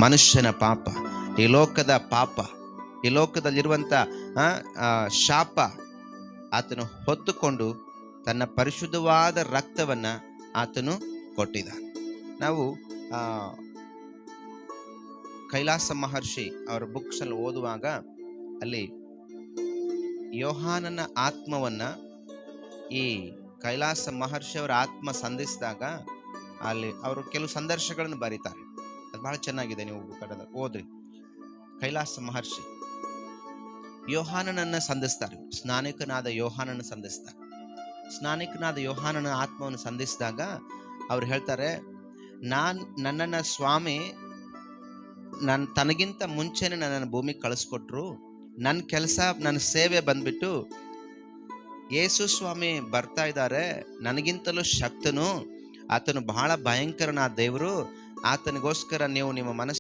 ಮನುಷ್ಯನ ಪಾಪ, ಈ ಲೋಕದ ಪಾಪ, ಈ ಲೋಕದಲ್ಲಿರುವಂಥ ಶಾಪ ಆತನು ಹೊತ್ತುಕೊಂಡು ತನ್ನ ಪರಿಶುದ್ಧವಾದ ರಕ್ತವನ್ನು ಆತನು ಕೊಟ್ಟಿದ್ದಾನೆ. ನಾವು ಕೈಲಾಸ ಮಹರ್ಷಿ ಅವರ ಬುಕ್ಸಲ್ಲಿ ಓದುವಾಗ ಅಲ್ಲಿ ಯೋಹಾನನ ಆತ್ಮವನ್ನು ಈ ಕೈಲಾಸ ಮಹರ್ಷಿ ಅವರ ಆತ್ಮ ಸಂಧಿಸಿದಾಗ ಅಲ್ಲಿ ಅವರು ಕೆಲವು ಸಂದರ್ಶಗಳನ್ನು ಬರೀತಾರೆ. ಅದು ಬಹಳ ಚೆನ್ನಾಗಿದೆ, ನೀವು ಓದ್ರಿ. ಕೈಲಾಸ ಮಹರ್ಷಿ ಯೋಹಾನನನ್ನು ಸಂಧಿಸ್ತಾರೆ, ಸ್ನಾನಿಕನಾದ ಯೋಹಾನನ ಸಂಧಿಸ್ತಾರೆ. ಸ್ನಾನಿಕನಾದ ಯೋಹಾನನ ಆತ್ಮವನ್ನು ಸಂಧಿಸಿದಾಗ ಅವ್ರು ಹೇಳ್ತಾರೆ, ನನ್ನನ್ನು ಸ್ವಾಮಿ ತನಗಿಂತ ಮುಂಚೆನೆ ನನ್ನನ್ನು ಭೂಮಿಗೆ ಕಳಿಸ್ಕೊಟ್ರು. ನನ್ನ ಕೆಲಸ, ನನ್ನ ಸೇವೆ ಬಂದ್ಬಿಟ್ಟು ಯೇಸು ಸ್ವಾಮಿ ಬರ್ತಾ ಇದ್ದಾರೆ, ನನಗಿಂತಲೂ ಶಕ್ತನು, ಆತನು ಬಹಳ ಭಯಂಕರನಾದ ದೇವರು, ಆತನಿಗೋಸ್ಕರ ನೀವು ನಿಮ್ಮ ಮನಸ್ಸು